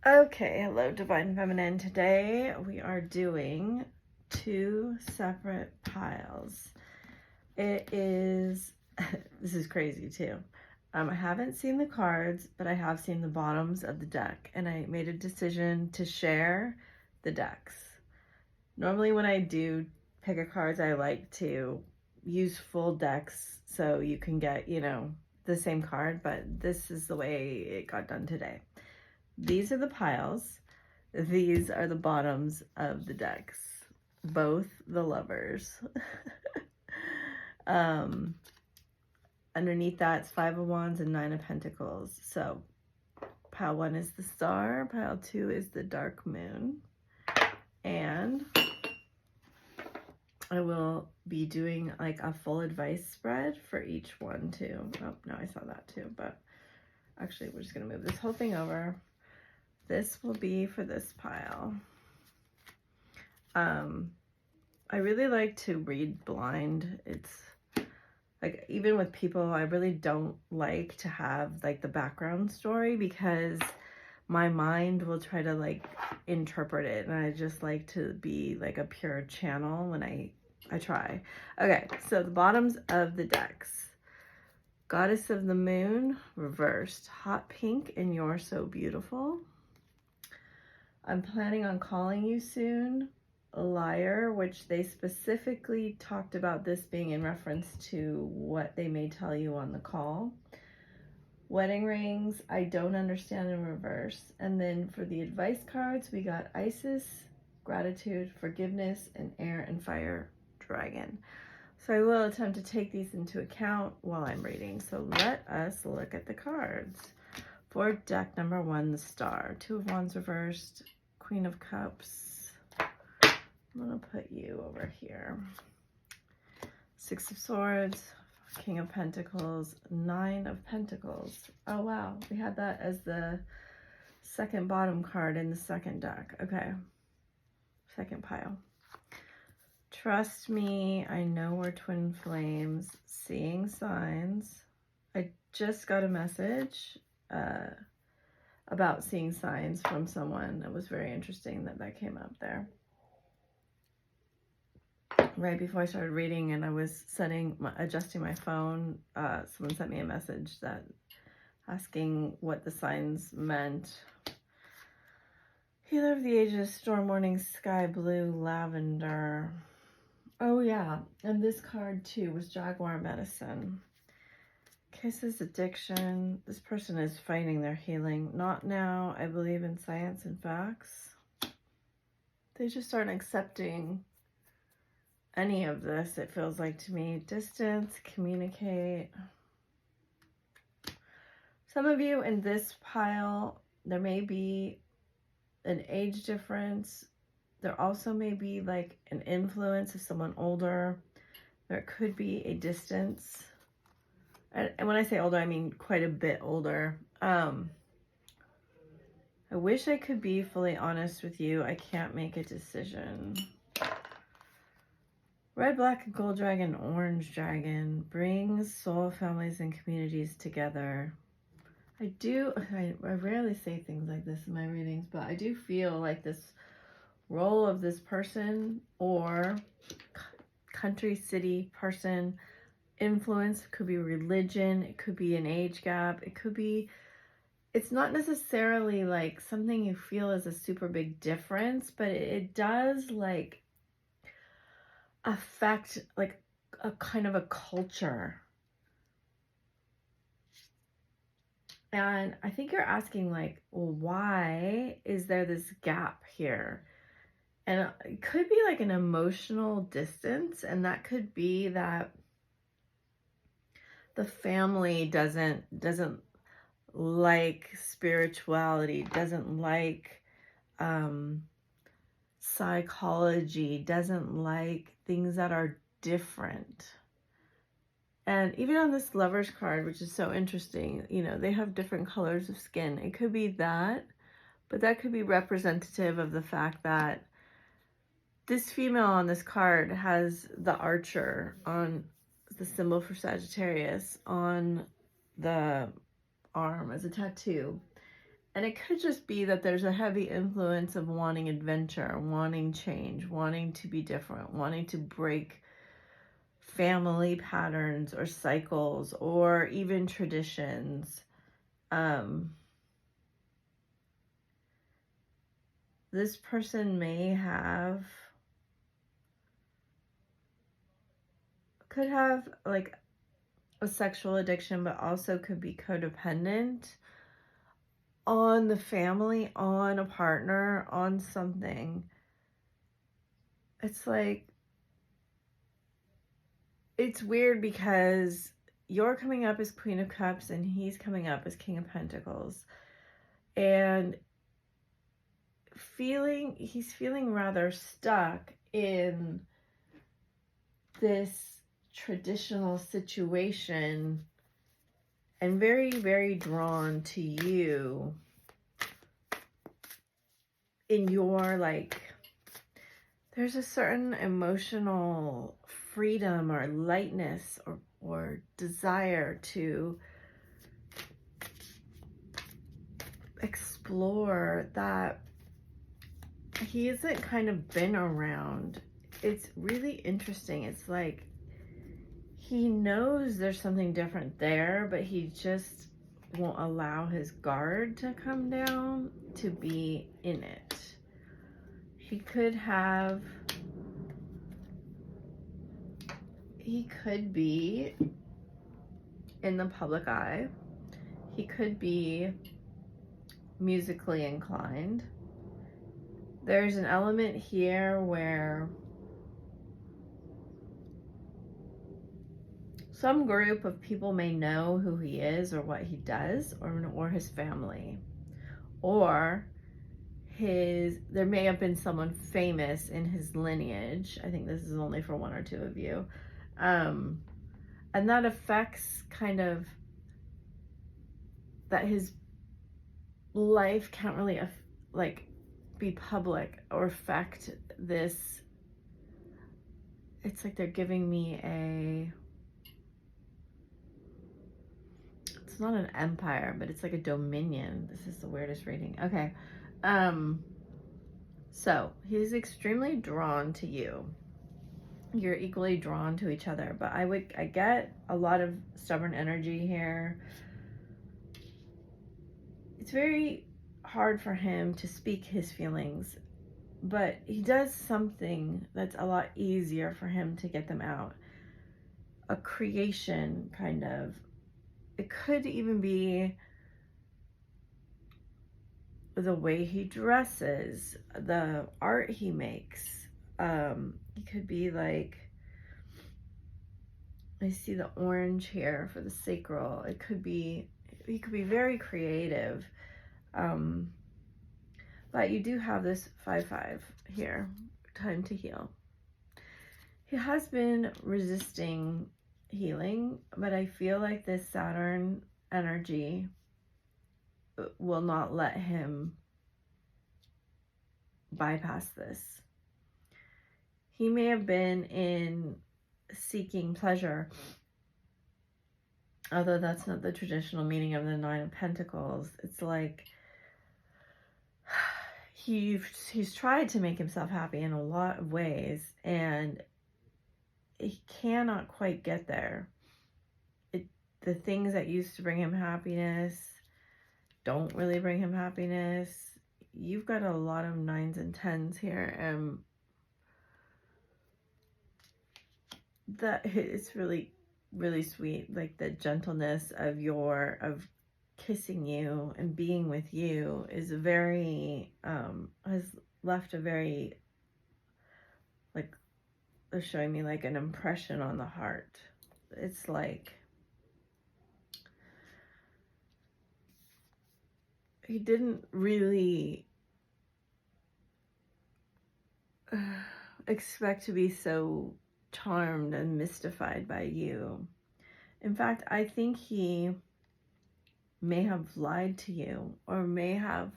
Okay, hello Divine Feminine. Today we are doing two separate piles. It is, this is crazy too. I haven't seen the cards, but I have seen the bottoms of the deck, and I made a decision to share the decks. Normally when I do pick a cards, I like to use full decks so you can get, the same card, but this is the way it got done today. These are the piles. These are the bottoms of the decks. Both the lovers. Underneath that's 5 of Wands and 9 of Pentacles. So pile 1 is the Star. Pile 2 is the Dark Moon. And I will be doing like a full advice spread for each one too. Oh, no, I saw that too. But actually, we're just going to move this whole thing over. This will be for this pile. I really like to read blind. It's like, even with people, I really don't like to have like the background story because my mind will try to like interpret it, and I just like to be like a pure channel when I try. Okay, so the bottoms of the decks. Goddess of the Moon, reversed. Hot pink and You're So Beautiful. I'm planning on calling you soon. A Liar, which they specifically talked about this being in reference to what they may tell you on the call. Wedding Rings, I Don't Understand, in reverse. And then for the advice cards, we got Isis, Gratitude, Forgiveness, and Air and Fire Dragon. So I will attempt to take these into account while I'm reading. So let us look at the cards. For deck number 1, the Star. 2 of Wands reversed, Queen of Cups. I'm going to put you over here. 6 of Swords, King of Pentacles, 9 of Pentacles. Oh, wow. We had that as the second bottom card in the second deck. Okay. Second pile. Trust me, I know we're twin flames. Seeing signs. I just got a message about seeing signs from someone. It was very interesting that came up there. Right before I started reading and I was adjusting my phone, someone sent me a message asking what the signs meant. Healer of the Ages, Storm Warning, Sky Blue, Lavender. Oh yeah, and this card too was Jaguar Medicine. Kisses, Addiction. This person is fighting their healing. Not now. I believe in science and facts. They just aren't accepting any of this, it feels like to me. Distance, communicate. Some of you in this pile, there may be an age difference. There also may be like an influence of someone older. There could be a distance. And when I say older, I mean quite a bit older. I wish I could be fully honest with you. I can't make a decision. Red, Black, and Gold Dragon, Orange Dragon brings soul families and communities together. I rarely say things like this in my readings, but I do feel like this role of this person or country, city, person, influence, could be religion, it could be an age gap, it could be, it's not necessarily like something you feel is a super big difference, but it does like affect like a kind of a culture. And I think you're asking like, well, why is there this gap here? And it could be like an emotional distance, and that could be that the family doesn't like spirituality, doesn't like psychology, doesn't like things that are different. And even on this Lovers card, which is so interesting, they have different colors of skin. It could be that, but that could be representative of the fact that this female on this card has the Archer on the symbol for Sagittarius on the arm as a tattoo. And it could just be that there's a heavy influence of wanting adventure, wanting change, wanting to be different, wanting to break family patterns or cycles or even traditions. This person could have like a sexual addiction, but also could be codependent on the family, on a partner, on something. It's like, it's weird because you're coming up as Queen of Cups and he's coming up as King of Pentacles. And he's feeling rather stuck in this traditional situation and very, very drawn to you in your, like, there's a certain emotional freedom or lightness or desire to explore that he hasn't kind of been around. It's really interesting. It's like he knows there's something different there, but he just won't allow his guard to come down to be in it. He could be in the public eye. He could be musically inclined. There's an element here where some group of people may know who he is or what he does, or his family, or there may have been someone famous in his lineage. I think this is only for one or two of you. And that affects kind of that his life can't really like be public or affect this. It's like they're giving me it's not an empire, but it's like a dominion. This is the weirdest reading. Okay. So he's extremely drawn to you. You're equally drawn to each other, but I get a lot of stubborn energy here. It's very hard for him to speak his feelings, but he does something that's a lot easier for him to get them out. A creation, kind of. It could even be the way he dresses, the art he makes. He could be like, I see the orange here for the sacral. He could be very creative. But you do have this 5-5 here, time to heal. He has been resisting healing, but I feel like this Saturn energy will not let him bypass this. He may have been in seeking pleasure, although that's not the traditional meaning of the 9 of Pentacles. It's like he's tried to make himself happy in a lot of ways, and he cannot quite get there. The things that used to bring him happiness don't really bring him happiness. You've got a lot of 9s and 10s here, and that it's really, really sweet. Like the gentleness of kissing you and being with you is very, has left a very, like, they're showing me like an impression on the heart. It's like, he didn't really expect to be so charmed and mystified by you. In fact, I think he may have lied to you or may have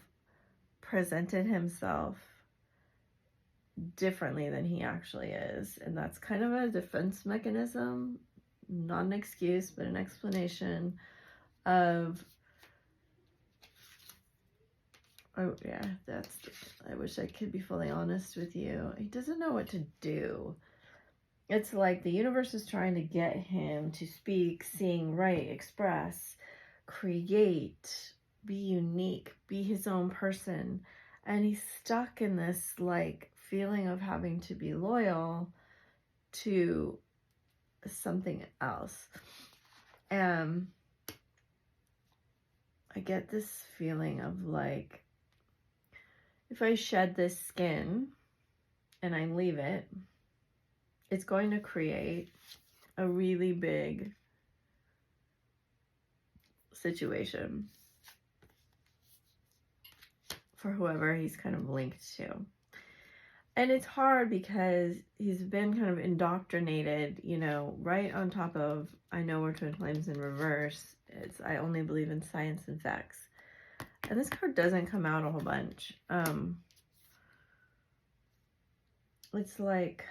presented himself differently than he actually is. And that's kind of a defense mechanism, not an excuse, but an explanation of Oh, yeah, I wish I could be fully honest with you. He doesn't know what to do. It's like the universe is trying to get him to speak, sing, write, express, create, be unique, be his own person. And he's stuck in this like feeling of having to be loyal to something else. And I get this feeling of like, if I shed this skin and I leave it, it's going to create a really big situation for whoever he's kind of linked to. And it's hard because he's been kind of indoctrinated, you know, right on top of, I know we're twin flames in reverse. It's, I only believe in science and facts. And this card doesn't come out a whole bunch. It's like,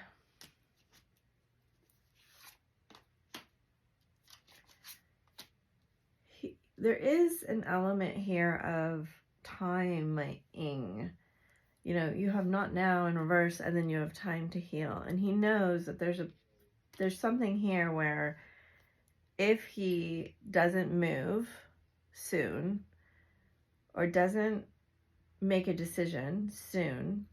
there is an element here of timing. You know, you have not now in reverse, and then you have time to heal. And he knows that there's something here where if he doesn't move soon or doesn't make a decision soon,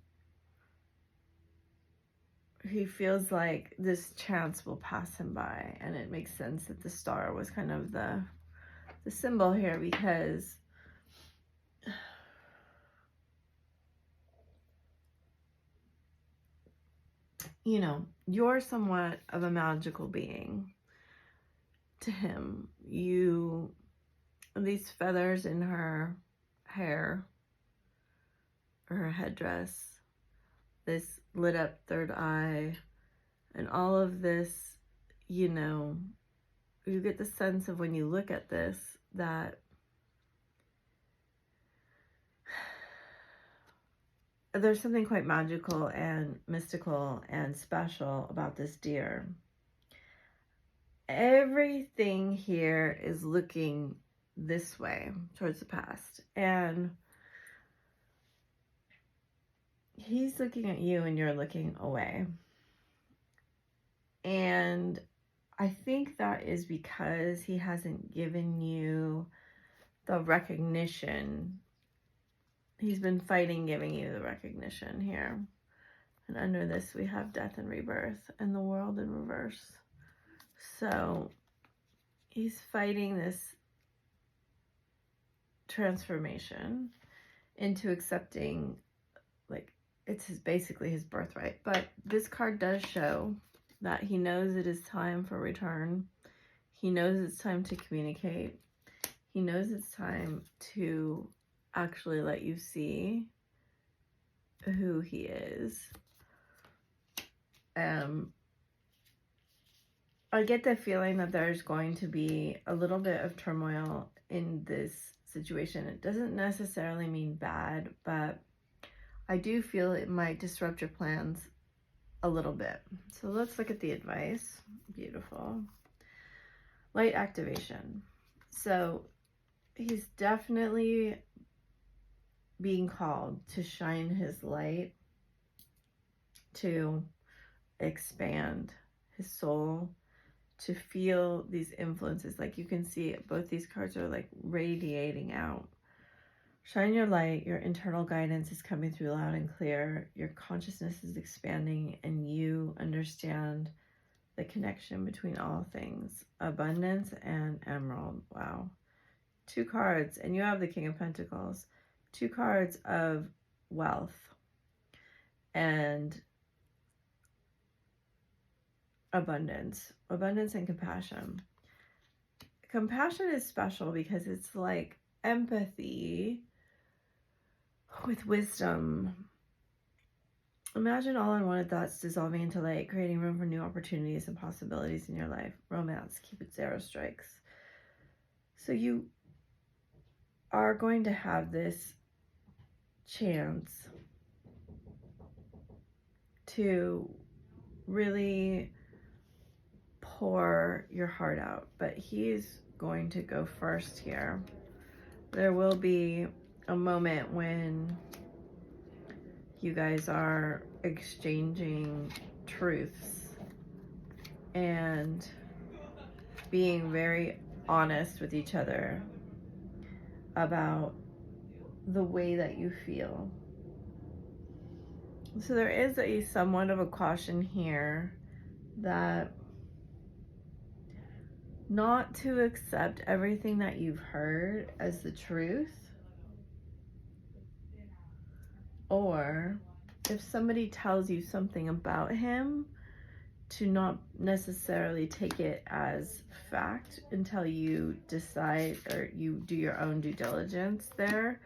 he feels like this chance will pass him by. And it makes sense that the star was kind of the symbol here, because you know, you're somewhat of a magical being to him. You, these feathers in her hair, or her headdress, this lit up third eye, and all of this, you know, you get the sense of when you look at this that there's something quite magical and mystical and special about this deer. Everything here is looking this way towards the past, and he's looking at you and you're looking away. And I think that is because he hasn't given you the recognition. He's been fighting giving you the recognition here. And under this we have death and rebirth and the world in reverse. So he's fighting this transformation into accepting, like, it's basically his birthright. But this card does show that he knows it is time for return. He knows it's time to communicate. He knows it's time to actually let you see who he is. I get the feeling that there's going to be a little bit of turmoil in this situation. It doesn't necessarily mean bad, but I do feel it might disrupt your plans a little bit. So let's look at the advice. Beautiful. Light activation. So he's definitely being called to shine his light, to expand his soul, to feel these influences. Like you can see, both these cards are like radiating out. Shine your light. Your internal guidance is coming through loud and clear. Your consciousness is expanding, and you understand the connection between all things. Abundance and emerald. Wow. 2 cards, and you have the King of Pentacles. 2 cards of wealth and abundance. Abundance and compassion. Compassion is special because it's like empathy with wisdom. Imagine all unwanted thoughts dissolving into light, creating room for new opportunities and possibilities in your life. Romance, keep it 0 strikes. So you are going to have this chance to really pour your heart out, but he's going to go first here. There will be a moment when you guys are exchanging truths and being very honest with each other about the way that you feel. So there is a somewhat of a caution here that not to accept everything that you've heard as the truth, or if somebody tells you something about him, to not necessarily take it as fact until you decide or you do your own due diligence there.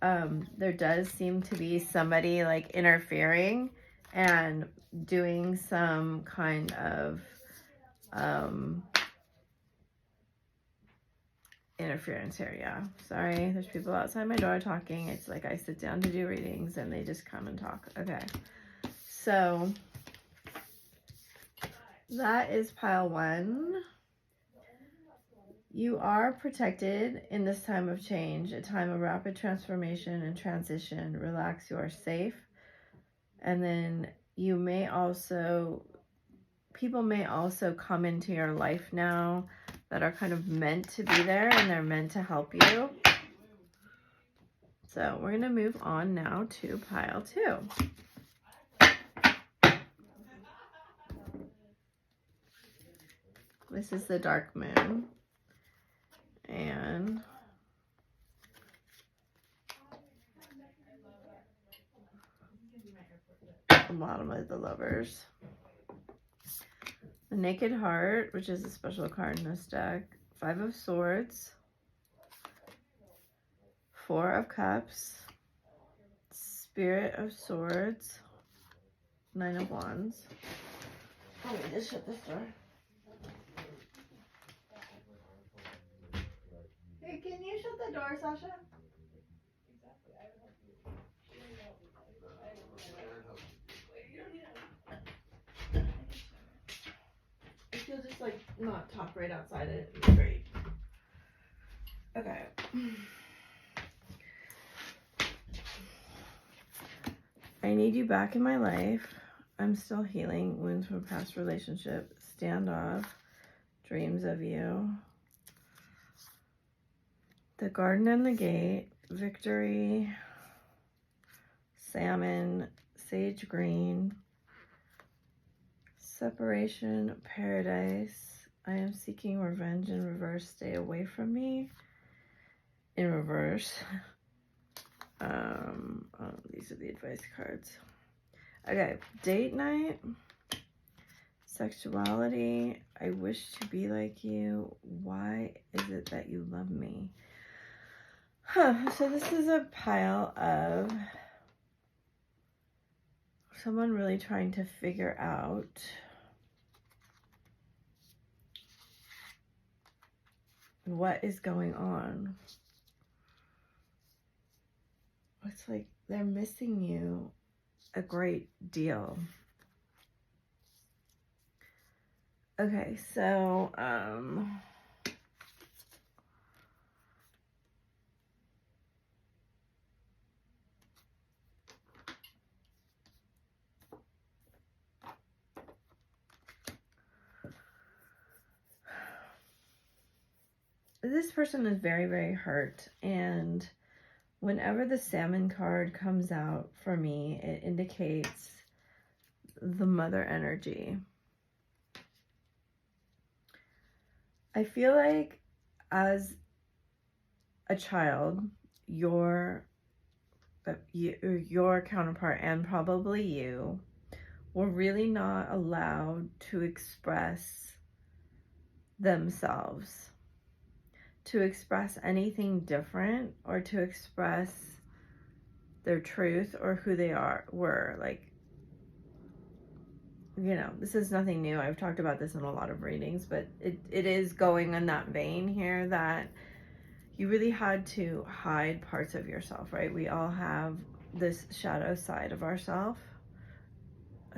There does seem to be somebody like interfering and doing some kind of interference here. Yeah, sorry, there's people outside my door talking. It's like I sit down to do readings and they just come and talk. Okay, so that is pile 1. You are protected in this time of change, a time of rapid transformation and transition. Relax, you are safe. And then you may also, people may also come into your life now that are kind of meant to be there and they're meant to help you. So we're going to move on now to pile 2. This is the dark moon. And the bottom of the lovers. The Naked Heart, which is a special card in this deck. 5 of Swords. 4 of Cups. Spirit of Swords. 9 of Wands. Let me just shut this door. Hey, can you shut the door, Sasha? If you'll just like not talk right outside it, it'd be great. Okay. I need you back in my life. I'm still healing wounds from past relationship. Standoff. Dreams of you. The Garden and the Gate. Victory. Salmon. Sage Green. Separation. Paradise. I am seeking revenge in reverse. Stay away from me. In reverse. These are the advice cards. Okay, date night, sexuality, I wish to be like you, why is it that you love me? So this is a pile of someone really trying to figure out what is going on. It's like they're missing you a great deal. Okay, so this person is very, very hurt, and whenever the salmon card comes out for me, it indicates the mother energy. I feel like as a child, your counterpart and probably you were really not allowed to express themselves, to express anything different, or to express their truth or who they were. Like, you know, this is nothing new. I've talked about this in a lot of readings, but it is going in that vein here that you really had to hide parts of yourself, right? We all have this shadow side of ourselves.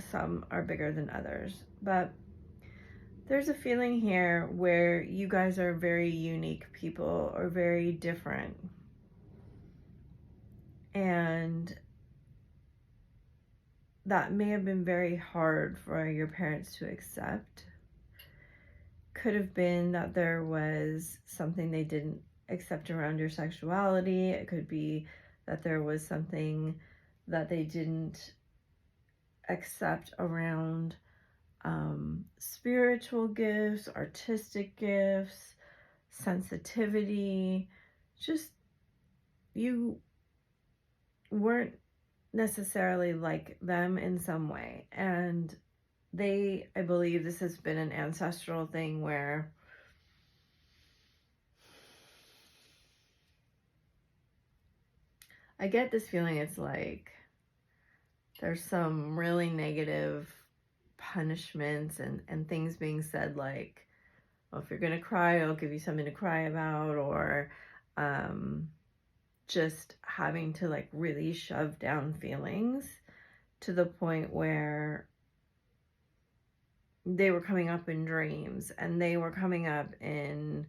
Some are bigger than others, but there's a feeling here where you guys are very unique people or very different. And that may have been very hard for your parents to accept. Could have been that there was something they didn't accept around your sexuality. It could be that there was something that they didn't accept around spiritual gifts, artistic gifts, sensitivity. Just, you weren't necessarily like them in some way. And I believe this has been an ancestral thing where I get this feeling it's like there's some really negative punishments and things being said, like, well, if you're gonna cry, I'll give you something to cry about, or just having to like really shove down feelings to the point where they were coming up in dreams, and they were coming up in,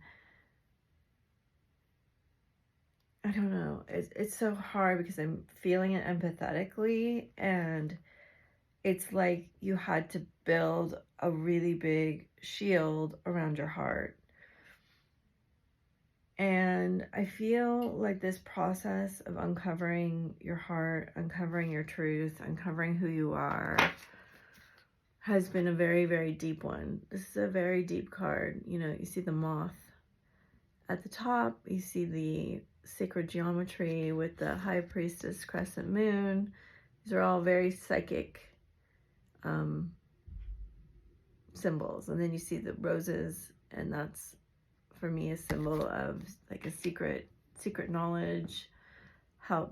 I don't know, it's so hard because I'm feeling it empathetically, and it's like you had to build a really big shield around your heart. And I feel like this process of uncovering your heart, uncovering your truth, uncovering who you are, has been a very, very deep one. This is a very deep card. You know, you see the moth at the top, you see the sacred geometry with the high priestess crescent moon. These are all very psychic symbols. And then you see the roses, and that's, for me, a symbol of like a secret knowledge, how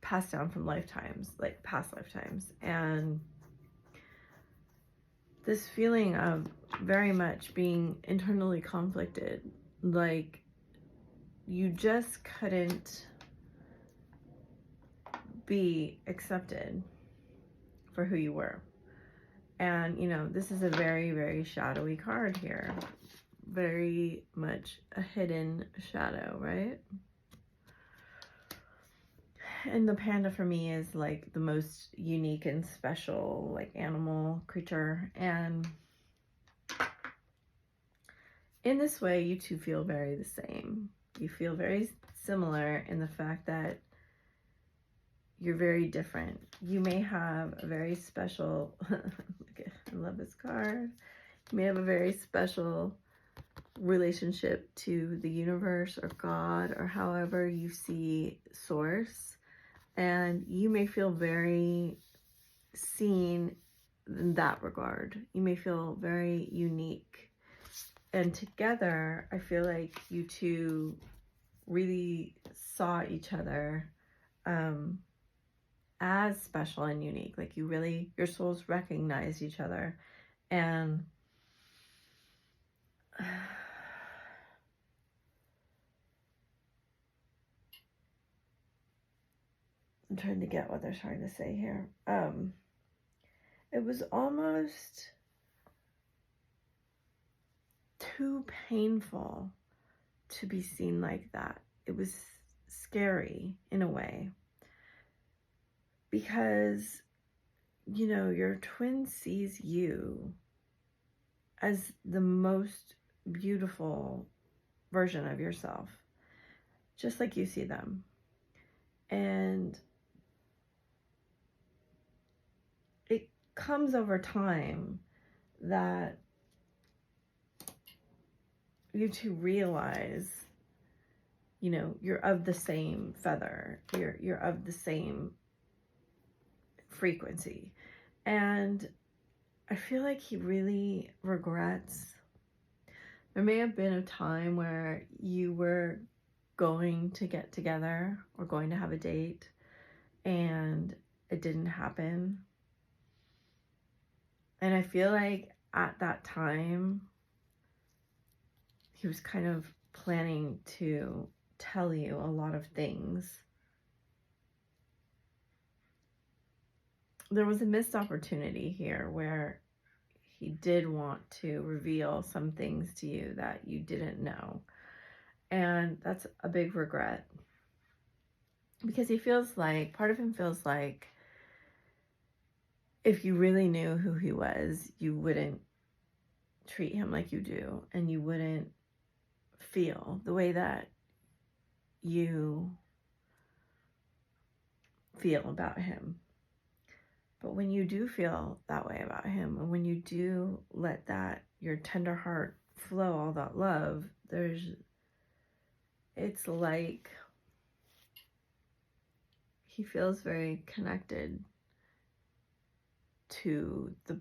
passed down from lifetimes, like past lifetimes. And this feeling of very much being internally conflicted, like you just couldn't be accepted for who you were. And, you know, this is a very, very shadowy card here. Very much a hidden shadow, right? And the panda for me is like the most unique and special like animal creature. And in this way, you two feel very the same. You feel very similar in the fact that you're very different. You may have a very special, I love this card. You may have a very special relationship to the universe or God, or however you see source. And you may feel very seen in that regard. You may feel very unique. And together, I feel like you two really saw each other as special and unique. Like you really, your souls recognize each other. And I'm trying to get what they're trying to say here. It was almost too painful to be seen like that. It was scary in a way, because, you know, your twin sees you as the most beautiful version of yourself, just like you see them. And it comes over time that you two realize, you know, you're of the same feather, you're of the same frequency. And I feel like he really regrets. There may have been a time where you were going to get together or going to have a date and it didn't happen. And I feel like at that time, he was kind of planning to tell you a lot of things. There was a missed opportunity here where he did want to reveal some things to you that you didn't know. And that's a big regret. Because he feels like, part of him feels like if you really knew who he was, you wouldn't treat him like you do, and you wouldn't feel the way that you feel about him. But when you do feel that way about him, and when you do let that, your tender heart flow all that love, it's like he feels very connected to the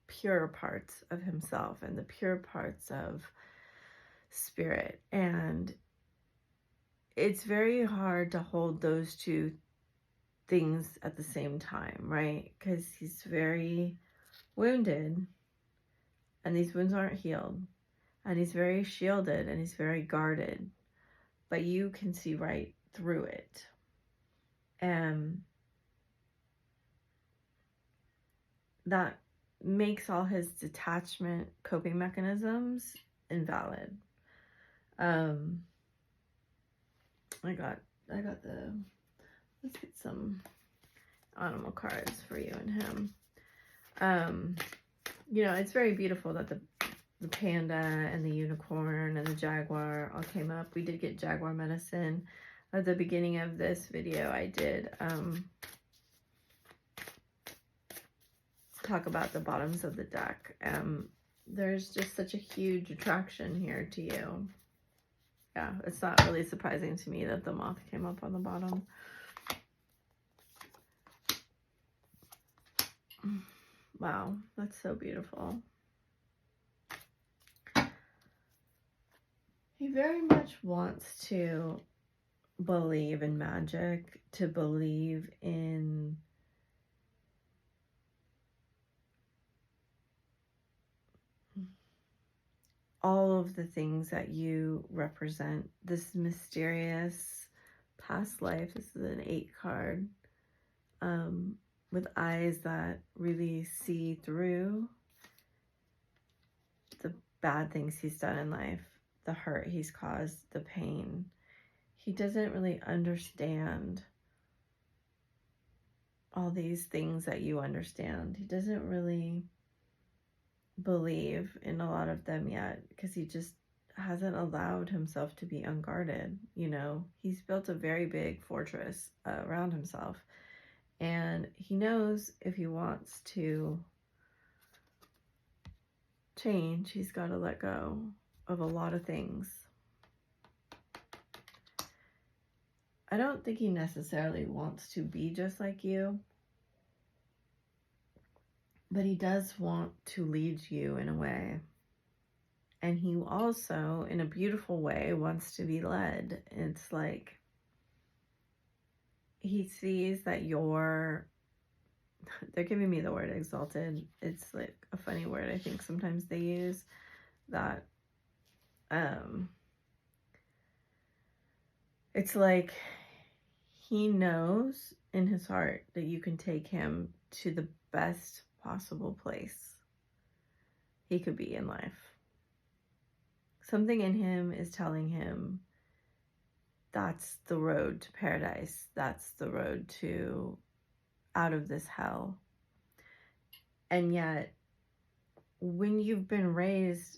pure parts of himself and the pure parts of spirit. And it's very hard to hold those two things at the same time, right? Because he's very wounded and these wounds aren't healed, and he's very shielded and he's very guarded, but you can see right through it. And that makes all his detachment coping mechanisms invalid. I got the, let's get some animal cards for you and him. You know, it's very beautiful that the panda and the unicorn and the jaguar all came up. We did get jaguar medicine at the beginning of this video. I did talk about the bottoms of the deck. There's just such a huge attraction here to you. Yeah, it's not really surprising to me that the moth came up on the bottom. Wow, that's so beautiful. He very much wants to believe in magic, to believe in all of the things that you represent. This mysterious past life. This is an 8 card. With eyes that really see through the bad things he's done in life, the hurt he's caused, the pain. He doesn't really understand all these things that you understand. He doesn't really believe in a lot of them yet because he just hasn't allowed himself to be unguarded. You know, he's built a very big fortress around himself, and he knows if he wants to change, he's got to let go of a lot of things. I don't think he necessarily wants to be just like you, but he does want to lead you in a way. And he also, in a beautiful way, wants to be led. It's like he sees that they're giving me the word exalted. It's like a funny word I think sometimes they use, that it's like he knows in his heart that you can take him to the best possible place he could be in life. Something in him is telling him that's the road to paradise. That's the road to out of this hell. And yet, when you've been raised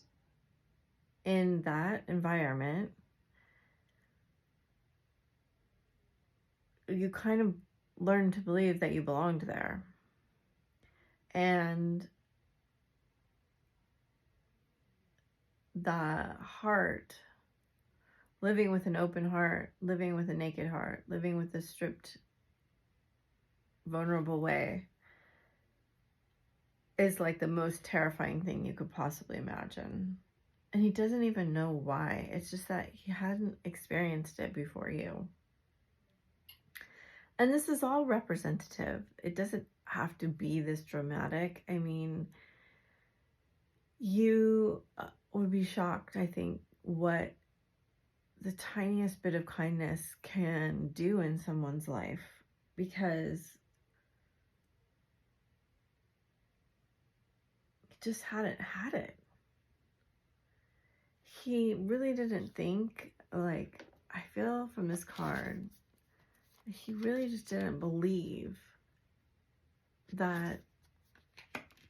in that environment, you kind of learn to believe that you belonged there. And the heart, living with an open heart, living with a naked heart, living with a stripped, vulnerable way, is like the most terrifying thing you could possibly imagine. And he doesn't even know why. It's just that he hadn't experienced it before you. And this is all representative. It doesn't have to be this dramatic. I mean, you would be shocked, I think, what the tiniest bit of kindness can do in someone's life, because he just hadn't had it. He really didn't think, like, I feel from this card, he really just didn't believe that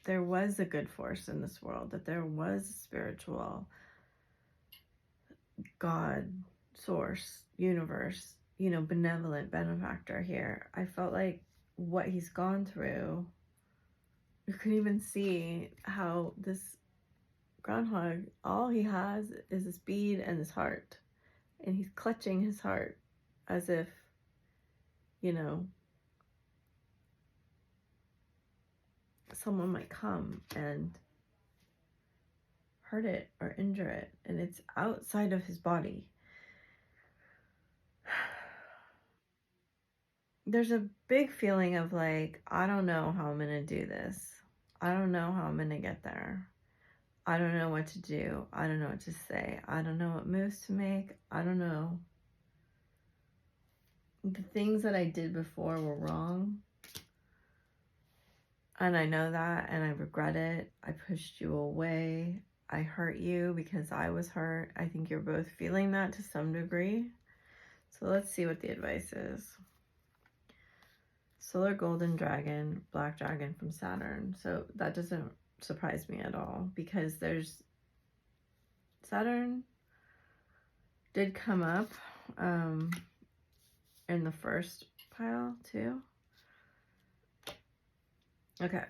there was a good force in this world, that there was a spiritual God, source, universe, benevolent benefactor here. I felt like what he's gone through, you can even see how this groundhog, all he has is this bead and his heart. And he's clutching his heart as if, someone might come and hurt it or injure it. And it's outside of his body. There's a big feeling of like, I don't know how I'm going to do this. I don't know how I'm going to get there. I don't know what to do. I don't know what to say. I don't know what moves to make. I don't know. The things that I did before were wrong. And I know that, and I regret it. I pushed you away. I hurt you because I was hurt. I think you're both feeling that to some degree. So let's see what the advice is. Solar Golden Dragon, Black Dragon from Saturn. So that doesn't surprise me at all, because there's Saturn did come up in the first pile too. Okay.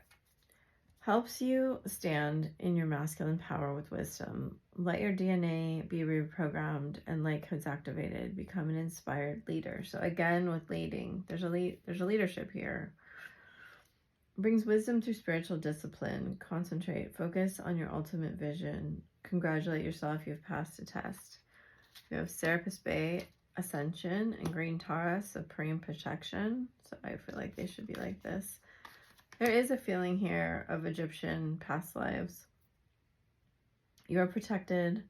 Helps you stand in your masculine power with wisdom. Let your DNA be reprogrammed and light codes activated. Become an inspired leader. So again, with leading, there's a leadership here. Brings wisdom through spiritual discipline. Concentrate. Focus on your ultimate vision. Congratulate yourself. You've passed a test. We have Serapis Bay, Ascension, and Green Tara, Supreme Protection. So I feel like they should be like this. There is a feeling here of Egyptian past lives. You are protected.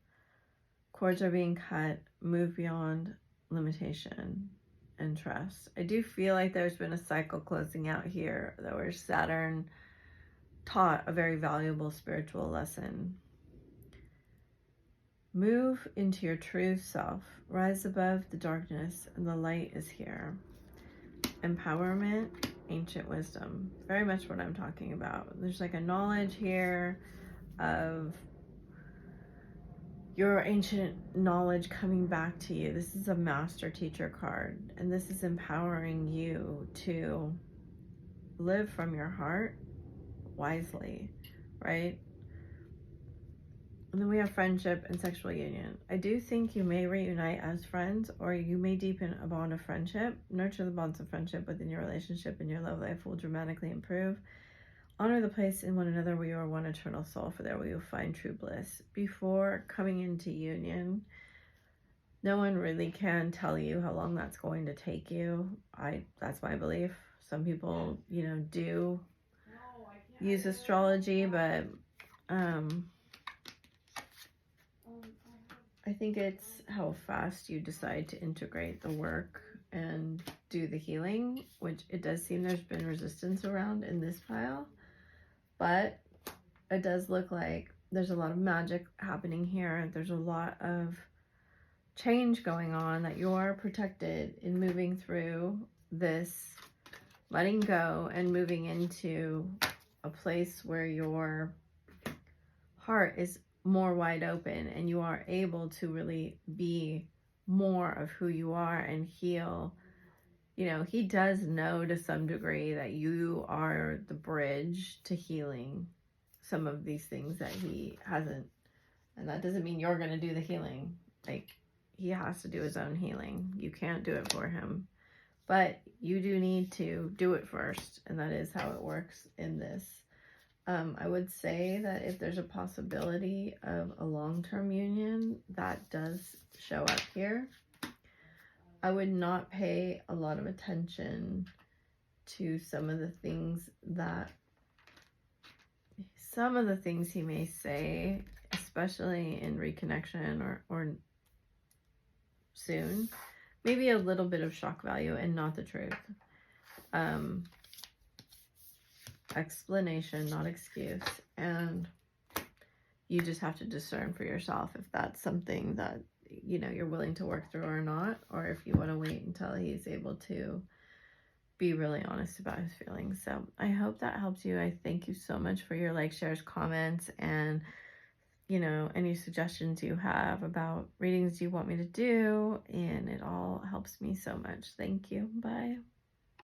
Cords are being cut. Move beyond limitation and trust. I do feel like there's been a cycle closing out here, where Saturn taught a very valuable spiritual lesson. Move into your true self. Rise above the darkness, and the light is here. Empowerment, ancient wisdom. Very much what I'm talking about. There's like a knowledge here of your ancient knowledge coming back to you. This is a master teacher card, and this is empowering you to live from your heart wisely, right? And then we have friendship and sexual union. I do think you may reunite as friends, or you may deepen a bond of friendship. Nurture the bonds of friendship within your relationship, and your love life will dramatically improve. Honor the place in one another where you are one eternal soul, for there will you find true bliss. Before coming into union, no one really can tell you how long that's going to take you. That's my belief. Some people, do use astrology, but I think it's how fast you decide to integrate the work and do the healing, which it does seem there's been resistance around in this pile, but it does look like there's a lot of magic happening here. There's a lot of change going on, that you're protected in moving through this, letting go and moving into a place where your heart is more wide open, and you are able to really be more of who you are and heal. He does know to some degree that you are the bridge to healing some of these things that he hasn't. And that doesn't mean you're going to do the healing. Like, he has to do his own healing. You can't do it for him. But you do need to do it first. And that is how it works in this. I would say that if there's a possibility of a long-term union, that does show up here. I would not pay a lot of attention to some of the things he may say, especially in reconnection or soon. Maybe a little bit of shock value and not the truth. Explanation, not excuse. And you just have to discern for yourself if that's something that you know, you're willing to work through or not, or if you want to wait until he's able to be really honest about his feelings. So I hope that helps you. I thank you so much for your likes, shares, comments, and, you know, any suggestions you have about readings you want me to do. And it all helps me so much. Thank you. Bye.